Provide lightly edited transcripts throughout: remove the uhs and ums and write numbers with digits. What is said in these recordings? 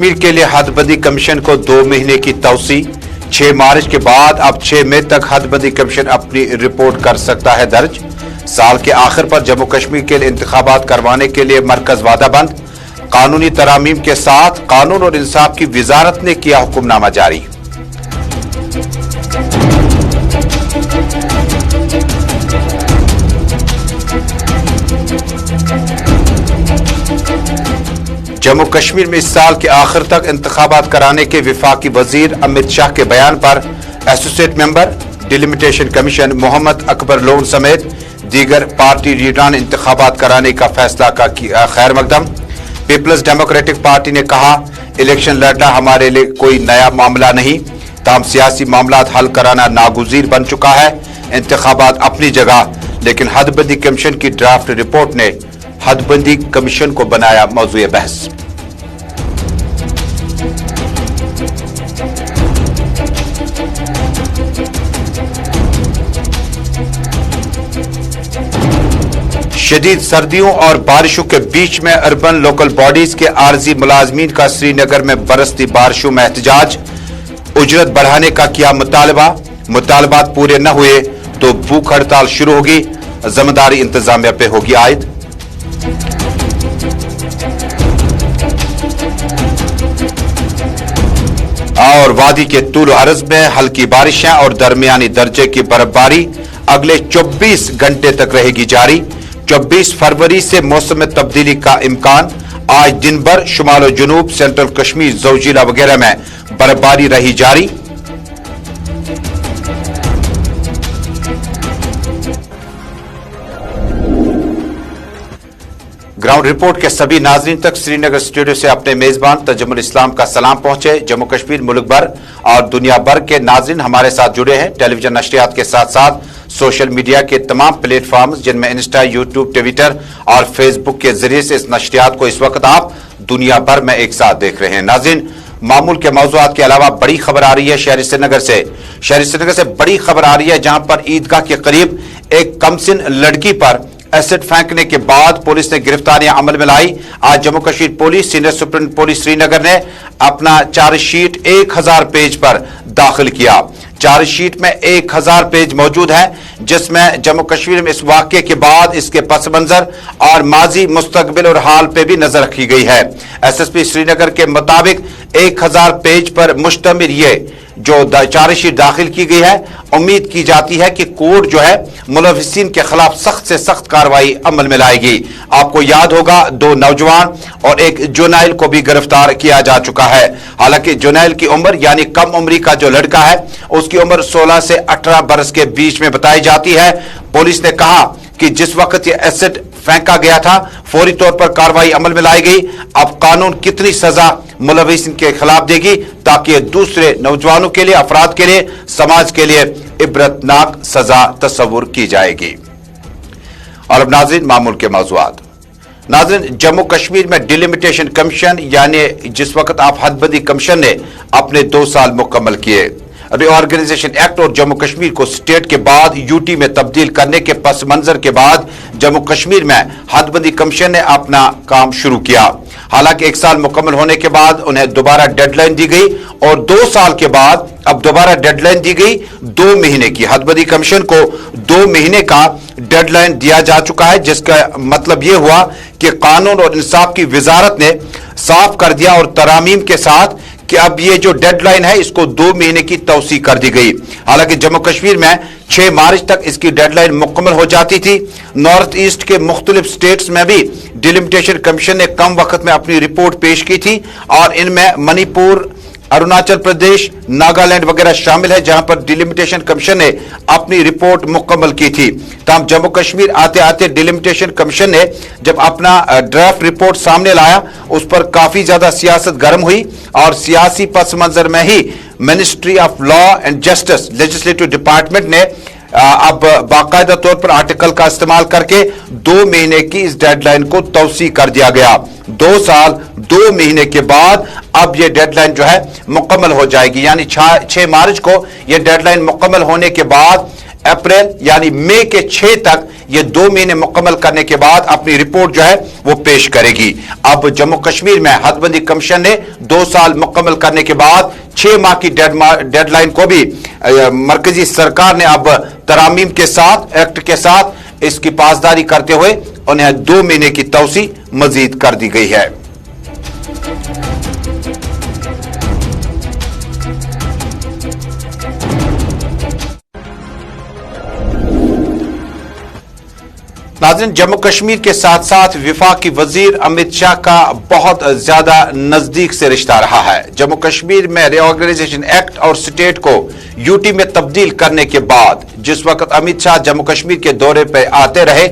कश्मीर के लिए हदबंदी कमीशन को 2 महीने की तौसी। 6 मार्च के बाद अब 6 मई तक हदबंदी कमीशन अपनी रिपोर्ट कर सकता है दर्ज। साल के आखिर पर जम्मू कश्मीर के लिए इंतखाबात करवाने के लिए मरकज वादाबंद। कानूनी तरामीम के साथ कानून और इंसाफ की वजारत ने किया हुक्मनामा जारी। जम्मू कश्मीर में इस साल के आखिर तक इंतखाबात कराने के वफाकी वजीर अमित शाह के बयान पर associate member delimitation commission Mohammad Akbar Lone समेत दीगर पार्टी लीडरान इंतखाबात कराने का फैसला का खैर मकदम। पीपल्स डेमोक्रेटिक पार्टी ने कहा, इलेक्शन लड़ना हमारे लिए कोई नया मामला नहीं, तमाम सियासी मामलात हल कराना नागुज़ीर बन चुका है। इंतखाबात अपनी जगह, लेकिन हदबंदी कमीशन की ड्राफ्ट रिपोर्ट ने हदबंदी कमीशन को बनाया मौज़ूए बहस। शदीद सर्दियों और बारिशों के बीच में अर्बन लोकल बॉडीज के आर्जी मुलाजमीन का श्रीनगर में बरसती बारिशों में एहतजाज। उजरत बढ़ाने का किया मुतालबात पूरे न हुए तो भूख हड़ताल शुरू होगी। जिम्मेदारी इंतजामिया पे होगी आयद। और वादी के तूल अर्ज में हल्की बारिशें और दरमियानी दर्जे की बर्फबारी अगले 24 घंटे तक रहेगी जारी। 24 फरवरी से मौसम में तब्दीली का इम्कान। आज दिन भर शुमाल और जुनूब, सेंट्रल कश्मीर, ज़ौजिला वगैरह में बर्फबारी रही जारी। ग्राउंड रिपोर्ट के सभी नाजरीन तक श्रीनगर स्टूडियो से अपने मेजबान तजम्मुल इस्लाम का सलाम पहुंचे। जम्मू कश्मीर, मुल्क भर और दुनिया भर के नाजरीन हमारे साथ जुड़े हैं। टेलीविजन नशरियात के साथ साथ सोशल मीडिया के तमाम प्लेटफॉर्म्स जिनमें इंस्टा, यूट्यूब, ट्विटर और फेसबुक के जरिए से इस नशरियात को इस वक्त आप दुनिया भर में एक साथ देख रहे हैं। नाजरीन, मामूल के मौज़ूआत के अलावा बड़ी खबर आ रही है शहर श्रीनगर से। शहर श्रीनगर से बड़ी खबर आ रही है जहां पर ईदगाह के करीब एक कमसिन लड़की पर एसिड फेंकने के बाद पुलिस ने गिरफ्तारियां अमल में लाई। आज Jammu Kashmir police senior superintendent police Srinagar ने अपना चार्जशीट 1000 पेज पर दाखिल किया। चार्जशीट में 1000 पेज मौजूद है, जिसमें जम्मू कश्मीर में इस वाक़े के बाद इसके पस मंजर और माजी, मुस्तकबिल और हाल पे भी नजर रखी गई है। एसएसपी श्रीनगर के मुताबिक 1000 पेज पर मुश्तमिल ये जो चार्जशीट दाखिल की गई है, उम्मीद की जाती है कि कोर्ट जो है मुलविसीन के खिलाफ सख्त से सख्त कार्रवाई अमल में लाएगी। आपको याद होगा 2 नौजवान और एक जुनैल को भी गिरफ्तार किया जा चुका है। हालांकि जुनैल की उम्र यानी कम उम्री का जो लड़का है उसकी उम्र 16 से 18 बरस के बीच में बताई जाती है। पुलिस ने कहा कि जिस वक्त ये एसिड फेंका गया था फौरी तौर पर कार्रवाई अमल में लाई गई। अब कानून कितनी सजा मुलविसीन के खिलाफ देगी ताकि दूसरे नौजवानों के लिए, अफराद के लिए, समाज के लिए इबरतनाक सजा तस्वुर की जाएगी। और अब नाज़रीन, मामूल के मौज़ूआत। नाज़रीन, जम्मू कश्मीर में डिलिमिटेशन कमीशन यानी जिस वक्त आप हदबंदी कमीशन ने अपने 2 साल मुकम्मल किए, रिऑर्गेनाइजेशन एक्ट और जम्मू कश्मीर को स्टेट के बाद यूटी में तब्दील करने के पस मंजर के बाद जम्मू कश्मीर में हदबंदी कमीशन ने अपना काम शुरू किया। हालांकि 1 साल मुकम्मल होने के बाद उन्हें दोबारा डेडलाइन दी गई और 2 साल के बाद अब दोबारा डेडलाइन दी गई 2 महीने की। हदबंदी कमीशन को 2 महीने का डेडलाइन दिया जा चुका है, जिसका मतलब यह हुआ कि कानून और इंसाफ की वजारत ने साफ कर दिया और तरामीम के साथ कि अब ये जो डेडलाइन है इसको 2 महीने की तौसी कर दी गई। हालांकि जम्मू कश्मीर में 6 मार्च तक इसकी डेडलाइन मुकम्मल हो जाती थी। नॉर्थ ईस्ट के मुख्तलिफ स्टेट्स में भी डिलिमिटेशन कमीशन ने कम वक्त में अपनी रिपोर्ट पेश की थी और इनमें मणिपुर, अरुणाचल प्रदेश, नागालैंड वगैरह शामिल है, जहां पर डिलिमिटेशन कमीशन ने अपनी रिपोर्ट मुकम्मल की थी। तब जम्मू कश्मीर आते आते डिलिमिटेशन कमीशन ने जब अपना ड्राफ्ट रिपोर्ट सामने लाया उस पर काफी ज्यादा सियासत गर्म हुई और सियासी पस मंजर में ही ministry of law and justice legislative department ने अब बाकायदा तौर पर आर्टिकल का इस्तेमाल करके 2 महीने की इस डेडलाइन को तौसी कर दिया गया। 2 साल 2 महीने के बाद अब यह डेडलाइन जो है मुकम्मल हो जाएगी, यानी 6 मार्च को यह डेडलाइन मुकम्मल होने के बाद अप्रैल यानी मई के 6 तक ये 2 महीने मुकम्मल करने के बाद अपनी रिपोर्ट जो है वो पेश करेगी। अब जम्मू कश्मीर में हदबंदी कमीशन ने 2 साल मुकम्मल करने के बाद 6 माह की डेडलाइन को भी मरकजी सरकार ने अब तरामीम के साथ, एक्ट के साथ इसकी पासदारी करते हुए उन्हें 2 महीने की तौसी मजीद कर दी गई है। नाज़रीन, जम्मू कश्मीर के साथ साथ वफाकी वजीर अमित शाह का बहुत ज्यादा नजदीक से रिश्ता रहा है। जम्मू कश्मीर में रीऑर्गेनाइजेशन एक्ट और स्टेट को यूटी में तब्दील करने के बाद जिस वक्त अमित शाह जम्मू कश्मीर के दौरे पर आते रहे,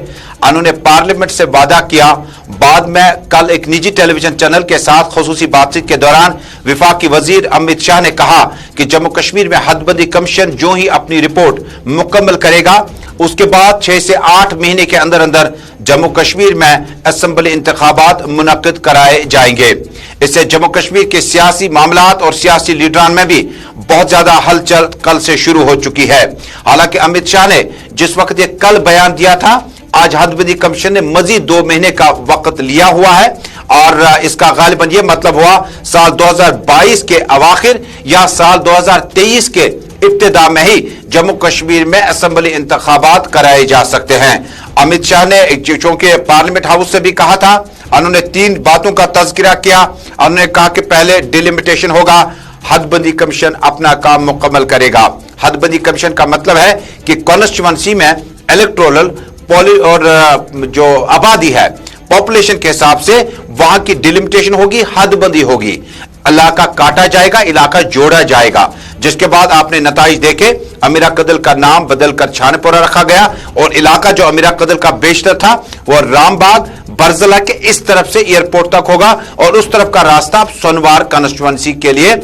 उन्होंने पार्लियामेंट से वादा किया। बाद में कल एक निजी टेलीविजन चैनल के साथ खुसूसी बातचीत के दौरान वफाकी वजीर अमित शाह ने कहा कि जम्मू कश्मीर में हदबंदी कमीशन जो ही अपनी रिपोर्ट मुकम्मल करेगा, उसके बाद 6 से 8 महीने के अंदर अंदर जम्मू कश्मीर में असेंबली इंतखाबात मुनक्किद कराए जाएंगे। इससे जम्मू कश्मीर के सियासी मामलात और सियासी लीडरान में भी बहुत ज्यादा हलचल कल से शुरू हो चुकी है। हालांकि अमित शाह ने जिस वक्त ये कल बयान दिया था, आज हदबंदी कमीशन ने मजीद 2 महीने का वक्त लिया हुआ है और इसका गालिबन ये मतलब हुआ साल 2022 के अवाखिर या साल 2023 के इब्तिदा में ही जम्मू कश्मीर में असेंबली इंतखाबात कराए जा सकते हैं। अमित शाह ने चूंकि पार्लियामेंट हाउस से भी कहा था, उन्होंने 3 बातों का तज़किरा किया। उन्होंने कहा कि पहले डिलिमिटेशन होगा, हदबंदी कमीशन अपना काम मुकम्मल करेगा। हदबंदी कमीशन का मतलब है कि कॉन्स्टिट्यूएंसी में इलेक्टोरल और जो आबादी है, पॉपुलेशन के हिसाब से वहां की डिलिमिटेशन होगी, हदबंदी होगी, इलाका काटा जाएगा, इलाका जोड़ा जाएगा। जिसके बाद आपने नताइज देखे, अमीरा कदल का नाम बदलकर छानेपुरा रखा गया और इलाका जो अमीरा कदल का बेशतर था वो रामबाग बरजला के इस तरफ से एयरपोर्ट तक होगा और उस तरफ का रास्ता सोनवार कॉन्स्टिट्यूएंसी के लिए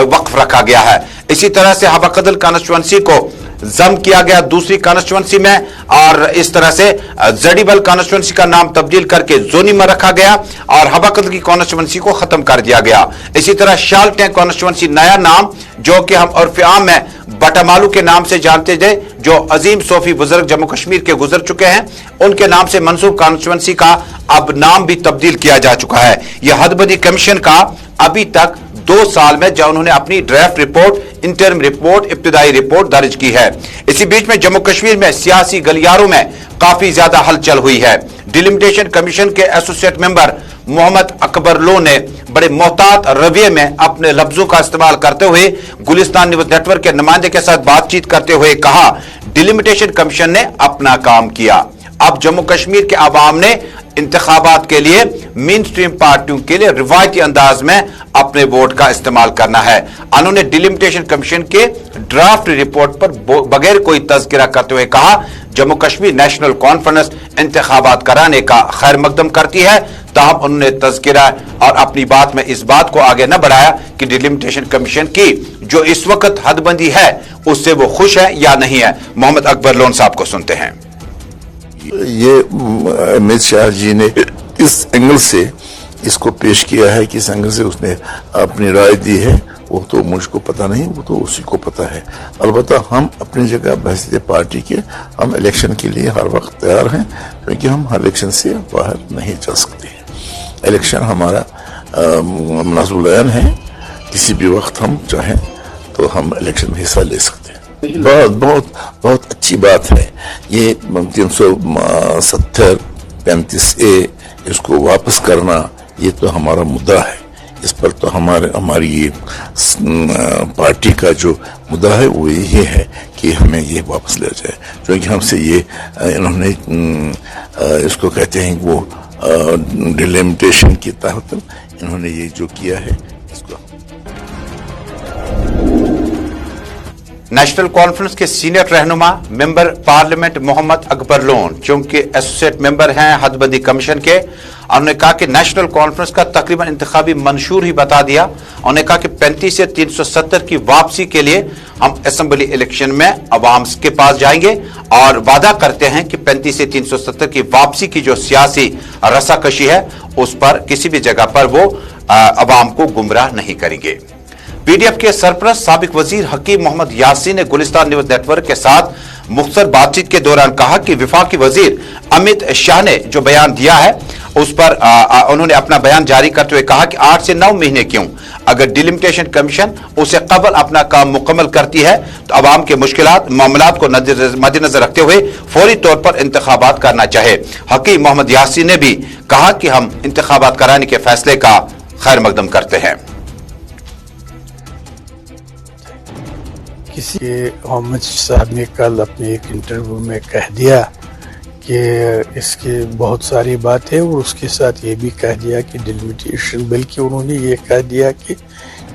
वक्फ रखा गया है। इसी तरह से हवा कदल कॉन्स्टिट्यूएंसी को जम किया गया दूसरी कॉन्स्टिट्यूएंसी में और इस तरह से जड़ीबल कॉन्स्टिट्यूएंसी का नाम तब्दील करके जोनी में रखा गया और हबाकद की कॉन्स्टिट्यूएंसी को खत्म कर दिया गया। इसी तरह शाल टैंक कॉन्स्टिट्यूएंसी नया नाम जो कि हम उर्फ आम में बटामालू के नाम से जानते थे, जो अजीम सोफी बुजुर्ग जम्मू कश्मीर के गुजर चुके हैं, उनके नाम से मंसूब कॉन्स्टिट्यूएंसी का अब नाम भी तब्दील किया जा चुका है। यह हदबंदी कमीशन का अभी तक 2 साल में जब उन्होंने अपनी ड्राफ्ट रिपोर्ट, इंटरम रिपोर्ट, इब्तिदाई रिपोर्ट दर्ज की है। इसी बीच में जम्मू कश्मीर में सियासी गलियारों में काफी ज्यादा हलचल हुई है। डिलिमिटेशन कमीशन के एसोसिएट मेंबर मोहम्मद अकबर लो ने बड़े मोहतात रवैये में अपने लफ्जों का इस्तेमाल करते हुए गुलिस्तान न्यूज नेटवर्क के नुमाइंदे के साथ बातचीत करते हुए कहा, डिलिमिटेशन कमीशन ने अपना काम किया। अब जम्मू कश्मीर के अवाम ने इंतखाबात के लिए मेन स्ट्रीम पार्टियों के लिए रिवायती अंदाज में अपने वोट का इस्तेमाल करना है। उन्होंने डिलिमिटेशन कमीशन के ड्राफ्ट रिपोर्ट पर बगैर कोई तज़किरा करते हुए कहा, जम्मू कश्मीर नेशनल कॉन्फ्रेंस इंतखाबात कराने का खैर मकदम करती है। ताहम उन्होंने तज़किरा और अपनी बात में इस बात को आगे न बढ़ाया कि डिलिमिटेशन कमीशन की जो इस वक्त हदबंदी है उससे वो खुश है या नहीं है। मोहम्मद अकबर लोन साहब को सुनते हैं। ये अमित शाह जी ने इस एंगल से इसको पेश किया है, किस एंगल से उसने अपनी राय दी है वो तो मुझको पता नहीं, वो तो उसी को पता है। अलबत्ता हम अपनी जगह बहसीत पार्टी के हम इलेक्शन के लिए हर वक्त तैयार हैं, क्योंकि हम हर इलेक्शन से बाहर नहीं चल सकते। इलेक्शन हमारा मुनाज़ुल है, किसी भी वक्त हम चाहें तो हम इलेक्शन में हिस्सा ले सकते हैं। बहुत अच्छी बात है ये 370 35A इसको वापस करना, ये तो हमारा मुद्दा है। इस पर तो हमारी ये पार्टी का जो मुद्दा है वो यही है कि हमें ये वापस ले जाए, क्योंकि हमसे ये इन्होंने इसको कहते हैं वो डिलिमिटेशन के तहत इन्होंने ये जो किया है इसको। नेशनल कॉन्फ्रेंस के सीनियर रहनुमा मेंबर पार्लियामेंट मोहम्मद अकबर लोन चूंकि एसोसिएट मेंबर हैं हदबंदी कमीशन के, उन्होंने कहा कि नेशनल कॉन्फ्रेंस का तकरीबन इंतखाबी मंशूर ही बता दिया। उन्होंने कहा कि 35 से 370 की वापसी के लिए हम असेंबली इलेक्शन में अवाम के पास जाएंगे और वादा करते हैं कि 35 से 370 की वापसी की जो सियासी रसाकशी है उस पर किसी भी जगह पर वो अवाम को गुमराह नहीं करेंगे। पीडीएफ के सरपरस्त साबिक वजीर हकीम मोहम्मद यासीन ने गुलिस्तान न्यूज नेटवर्क के साथ मुख्तसर बातचीत के दौरान कहा कि वफाकी वजीर अमित शाह ने जो बयान दिया है उस पर उन्होंने अपना बयान जारी करते हुए कहा कि 8 से 9 महीने क्यों, अगर डिलिमिटेशन कमीशन उसे कबल अपना काम मुकम्मल करती है तो अवाम के मुश्किलात मामलात को मद्देनजर रखते हुए फौरी तौर पर इंतखाबात करना चाहे। हकीम मोहम्मद यासीन ने भी कहा कि हम इंतखाबात कराने के फैसले का खैर मकदम करते हैं। किसी मोहम्मद साहब ने कल अपने एक इंटरव्यू में कह दिया कि इसके बहुत सारी बातें, और उसके साथ ये भी कह दिया कि डिलिमिटेशन, बल्कि उन्होंने ये कह दिया कि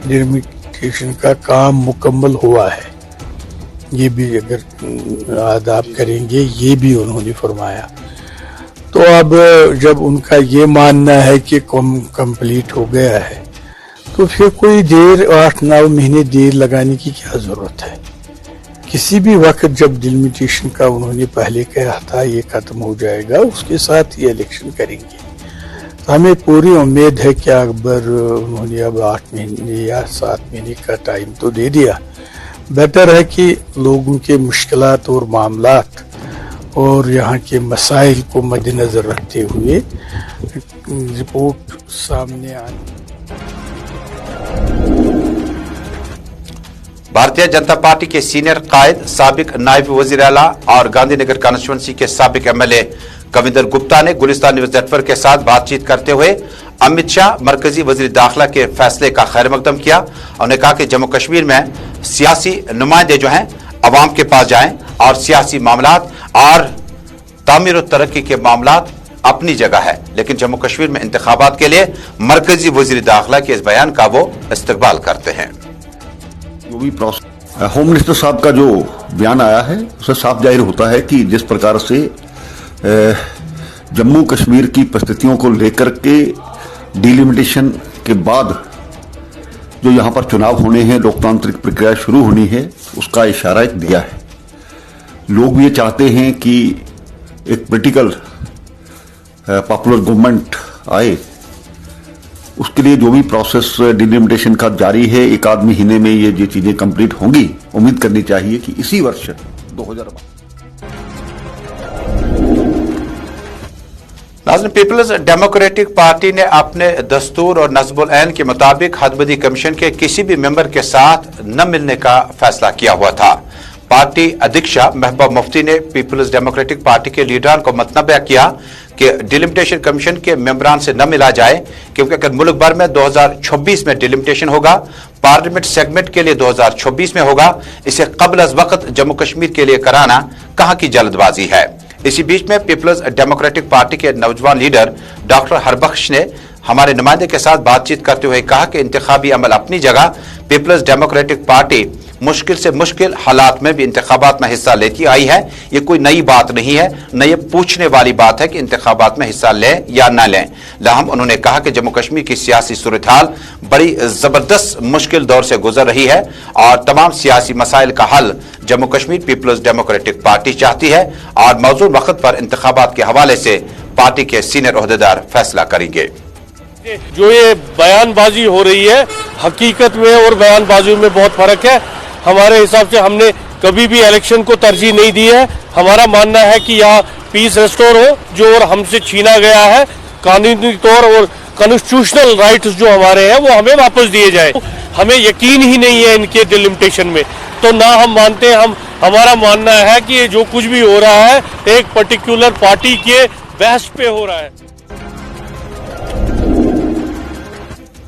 डिलिमिटेशन का काम मुकम्मल हुआ है। ये भी अगर आदाब करेंगे, ये भी उन्होंने फरमाया। तो अब जब उनका ये मानना है कि कंप्लीट हो गया है तो फिर कोई देर 8-9 महीने देर लगाने की क्या जरूरत है। किसी भी वक्त जब डिलिमिटेशन का उन्होंने पहले कहा था ये खत्म हो जाएगा, उसके साथ ही इलेक्शन करेंगे। तो हमें पूरी उम्मीद है कि अकबर उन्होंने अब 8 महीने या 7 महीने का टाइम तो दे दिया। बेहतर है कि लोगों के मुश्किलात और मामलात और यहाँ के मसाइल को मद्देनजर रखते हुए रिपोर्ट सामने आने। भारतीय जनता पार्टी के सीनियर कायद साबिक नायब वजीर आला और गांधीनगर कॉन्स्टिट्यूंसी के साबिक एमएलए कविंदर गुप्ता ने गुलिस्तान न्यूज नेटवर्क के साथ बातचीत करते हुए अमित शाह मरकजी वजीर दाखिला के फैसले का खैर मकदम किया। उन्होंने कहा कि जम्मू कश्मीर में सियासी नुमाइंदे जो हैं अवाम के पास जाएं और सियासी मामलात और तामीर और तरक्की के मामलात अपनी जगह है, लेकिन जम्मू कश्मीर में इंतखाबात के लिए मरकजी वजीर दाखिला के इस बयान का वो इस्तकबाल करते हैं। जो भी होम मिनिस्टर साहब का जो बयान आया है उससे साफ जाहिर होता है कि जिस प्रकार से जम्मू कश्मीर की परिस्थितियों को लेकर के डिलिमिटेशन के बाद जो यहाँ पर चुनाव होने हैं, लोकतांत्रिक प्रक्रिया शुरू होनी है, उसका इशारा एक दिया है। लोग भी ये चाहते हैं कि एक पॉलिटिकल पॉपुलर गवर्नमेंट आए, उसके लिए जो भी प्रोसेस डिलिमिटेशन का जारी है, 1-8 महीने में ये चीजें कंप्लीट होंगी। उम्मीद करनी चाहिए कि इसी वर्ष 2022। नाज़रीन, पीपल्स डेमोक्रेटिक पार्टी ने अपने दस्तूर और नज़्मुल ऐन के मुताबिक हदबदी कमीशन के किसी भी मेंबर के साथ न मिलने का फैसला किया हुआ था। पार्टी अध्यक्षा महबूबा मुफ्ती ने पीपल्स डेमोक्रेटिक पार्टी के लीडरान को मतनबे किया कि डिलिमिटेशन कमीशन के मेंबरान से न मिला जाए, क्योंकि अगर मुल्क भर में 2026 में डिलिमिटेशन होगा, पार्लियामेंट सेगमेंट के लिए 2026 में होगा, इसे कबल अज वक्त जम्मू कश्मीर के लिए कराना कहां की जल्दबाजी है। इसी बीच में पीपल्स डेमोक्रेटिक पार्टी के नौजवान लीडर डॉक्टर हरबख्श ने हमारे नुमाइंदे के साथ बातचीत करते हुए कहा कि इंतखाबी अमल अपनी जगह, पीपल्स डेमोक्रेटिक पार्टी मुश्किल से मुश्किल हालात में भी इंतखाबात में हिस्सा लेती आई है। ये कोई नई बात नहीं है, न ये पूछने वाली बात है कि इंतखाबात में हिस्सा लें या न लें। लाहम उन्होंने कहा कि जम्मू कश्मीर की सियासी सूरत हाल बड़ी जबरदस्त मुश्किल दौर से गुजर रही है और तमाम सियासी मसाइल का हल जम्मू कश्मीर पीपल्स डेमोक्रेटिक पार्टी चाहती है और मौजूद वक्त पर इंतखाबात के हवाले से पार्टी के सीनियर ओहदेदार फैसला करेंगे। जो ये बयानबाजी हो रही है, हकीकत में और बयानबाजी में बहुत फर्क है। हमारे हिसाब से हमने कभी भी इलेक्शन को तरजीह नहीं दी है। हमारा मानना है कि यहाँ पीस रेस्टोर हो, जो और हमसे छीना गया है कानूनी तौर और कॉन्स्टिट्यूशनल राइट्स जो हमारे हैं वो हमें वापस दिए जाए। हमें यकीन ही नहीं है इनके डिलिमिटेशन में, तो ना हम मानते हैं। हमारा मानना है कि ये जो कुछ भी हो रहा है एक पर्टिकुलर पार्टी के बहस पे हो रहा है।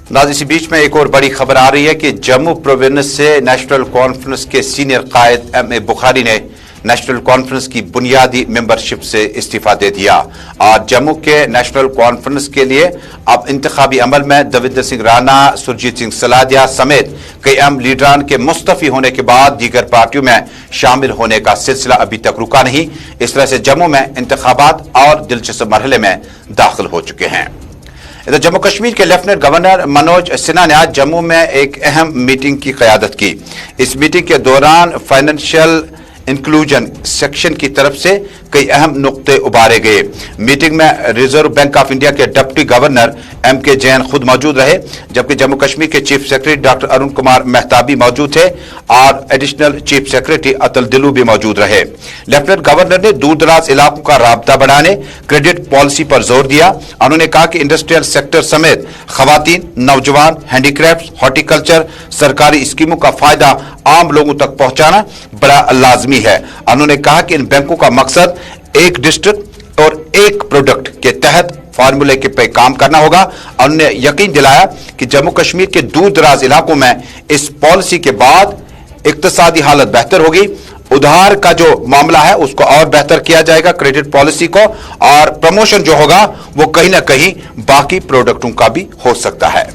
नाज़रीन, इसी बीच में एक और बड़ी खबर आ रही है कि जम्मू प्रोविंस से नेशनल कॉन्फ्रेंस के सीनियर कायद एम.ए. बुखारी ने नेशनल कॉन्फ्रेंस की बुनियादी मेंबरशिप से इस्तीफा दे दिया और जम्मू के नेशनल कॉन्फ्रेंस के लिए अब इंतखाबी अमल में दविंदर सिंह राणा, सुरजीत सिंह सलादिया समेत कई अहम लीडरान के मुस्तफी होने के बाद दीगर पार्टियों में शामिल होने का सिलसिला अभी तक रुका नहीं। इस तरह से जम्मू में इंतखाबात और दिलचस्प मरहले में दाखिल हो चुके हैं। इधर जम्मू कश्मीर के लेफ्टिनेंट गवर्नर मनोज सिन्हा ने आज जम्मू में एक अहम मीटिंग की क़यादत की। इस मीटिंग के दौरान फाइनेंशियल इंक्लूजन सेक्शन की तरफ से कई अहम नुक्ते उभारे गए। मीटिंग में रिजर्व बैंक ऑफ इंडिया के डिप्टी गवर्नर MK जैन खुद मौजूद रहे, जबकि जम्मू कश्मीर के chief secretary doctor Arun Kumar मेहताबी मौजूद थे और additional chief secretary Atul Dulloo भी मौजूद रहे। लेफ्टिनेंट गवर्नर ने दूर दराज इलाकों का राबता बढ़ाने, क्रेडिट पॉलिसी पर जोर दिया। उन्होंने कहा कि इंडस्ट्रियल सेक्टर समेत खवातीन, नौजवान, हैंडीक्राफ्ट, हॉर्टिकल्चर, सरकारी स्कीमों का फायदा आम लोगों तक पहुंचाना बड़ा लाजमी है। उन्होंने कहा कि इन बैंकों का मकसद एक डिस्ट्रिक्ट और एक प्रोडक्ट के तहत फार्मूले के पे काम करना होगा। उन्होंने यकीन दिलाया कि जम्मू कश्मीर के दूर दराज इलाकों में इस पॉलिसी के बाद इक्तिसादी हालत बेहतर होगी, उधार का जो मामला है उसको और बेहतर किया जाएगा, क्रेडिट पॉलिसी को, और प्रमोशन जो होगा वो कहीं ना कहीं बाकी प्रोडक्टों का भी हो सकता है।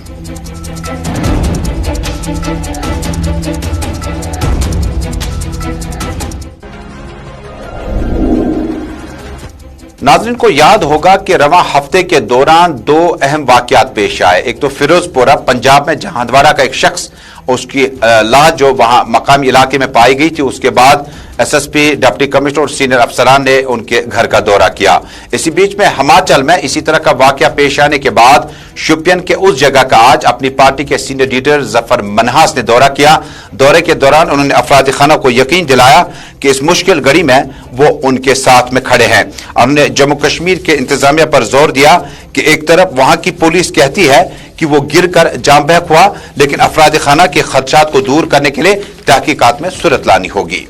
नाज़रीन को याद होगा कि रवां हफ्ते के दौरान दो अहम वाकयात पेश आए। एक तो फिरोजपुरा पंजाब में जहांदवाड़ा का एक शख्स, उसकी लाश जो वहां मकामी इलाके में पाई गई थी, उसके बाद SSP, डिप्टी कमिश्नर और सीनियर अफसरान ने उनके घर का दौरा किया। इसी बीच में हिमाचल में इसी तरह का वाकया पेश आने के बाद शोपियान के उस जगह का आज अपनी पार्टी के सीनियर लीडर जफर मनहास ने दौरा किया। दौरे के दौरान उन्होंने अफराद खाना को यकीन दिलाया कि इस मुश्किल घड़ी में वो उनके साथ में खड़े हैं। उन्होंने जम्मू कश्मीर के इंतजामिया पर जोर दिया कि एक तरफ वहां की पुलिस कहती है कि वो गिरकर जाम बहक हुआ, लेकिन अफराद खाना के खदशात को दूर करने के लिए तहकीकात में सूरत लानी होगी।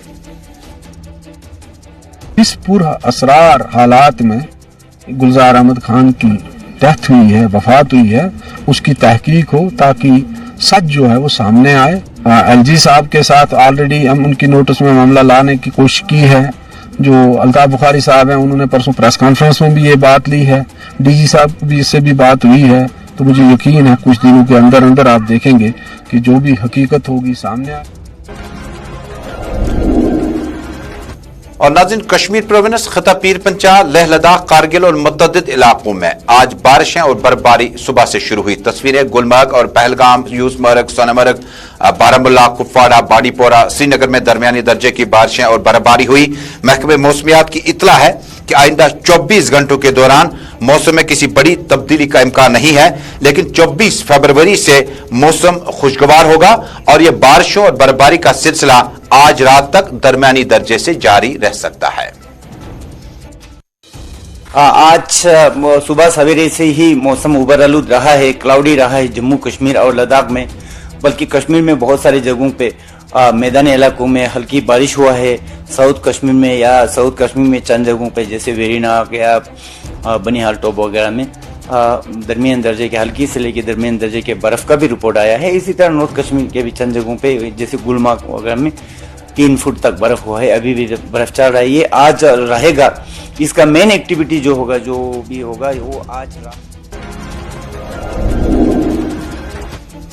इस पूरा असरार हालात में गुलजार अहमद खान की डेथ हुई है, वफात हुई है, उसकी तहकीक हो ताकि सच जो है वो सामने आए। LG साहब के साथ ऑलरेडी हम उनकी नोटिस में मामला लाने की कोशिश की है। जो अल्ताफ बुखारी साहब हैं उन्होंने परसों प्रेस कॉन्फ्रेंस में भी ये बात ली है, DG साहब भी इससे भी बात हुई है। तो मुझे यकीन है कुछ दिनों के अंदर अंदर आप देखेंगे कि जो भी हकीकत होगी सामने आए। और नाज़रीन, कश्मीर प्रोविंस, खिता पीर पंचाल, लेह लद्दाख, कारगिल और मुतअद्दिद इलाकों में आज बारिशें और बर्फबारी सुबह से शुरू हुई। तस्वीरें गुलमर्ग और पहलगाम, यूसमर्ग, सोनमर्ग, बारामुल्ला, कुपवाड़ा, बाड़ीपोरा, श्रीनगर में दरमियानी दर्जे की बारिशें और बर्फबारी हुई। महकमे मौसमियात की इतला है कि आइंदा 24 घंटों के दौरान मौसम में किसी बड़ी तब्दीली का इम्कान नहीं है, लेकिन 24 फरवरी से मौसम खुशगवार होगा और यह बारिशों और बर्फबारी का सिलसिला आज रात तक दरमियानी दर्जे से जारी रह सकता है। आज सुबह सवेरे से ही मौसम उबरआलूद रहा है, क्लाउडी रहा है जम्मू कश्मीर और लद्दाख में, बल्कि कश्मीर में बहुत सारी जगहों पे मैदानी इलाकों में हल्की बारिश हुआ है। साउथ कश्मीर में चंद जगहों पे जैसे वेरीनाग या बनिहाल टॉप वगैरह में दरमियान दर्जे के हल्की से लेकर दरमियान दर्जे के बर्फ का भी रिपोर्ट आया है। इसी तरह नॉर्थ कश्मीर के भी चंद जगहों पे जैसे गुलमर्ग वगैरह में 3 फुट तक बर्फ हुआ है, अभी भी बर्फ चल रहा है। ये आज रहेगा। इसका मेन एक्टिविटी जो भी होगा वो आज।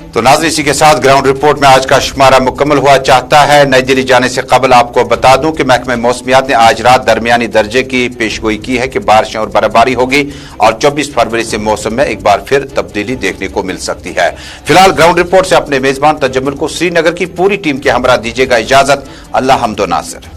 तो नाज़रीन, इसी के साथ ग्राउंड रिपोर्ट में आज का शुमारा मुकम्मल हुआ। चाहता है नई दिल्ली जाने से कबल आपको बता दूं कि महकमे मौसमियात ने आज रात दरमियानी दर्जे की पेशगोई की है कि बारिशें और बर्फबारी होगी और 24 फरवरी से मौसम में एक बार फिर तब्दीली देखने को मिल सकती है। फिलहाल ग्राउंड रिपोर्ट से अपने मेजबान तजम्मुल को श्रीनगर की पूरी टीम के हमरा दीजिएगा इजाजत। अल्लाह हमदो नासिर।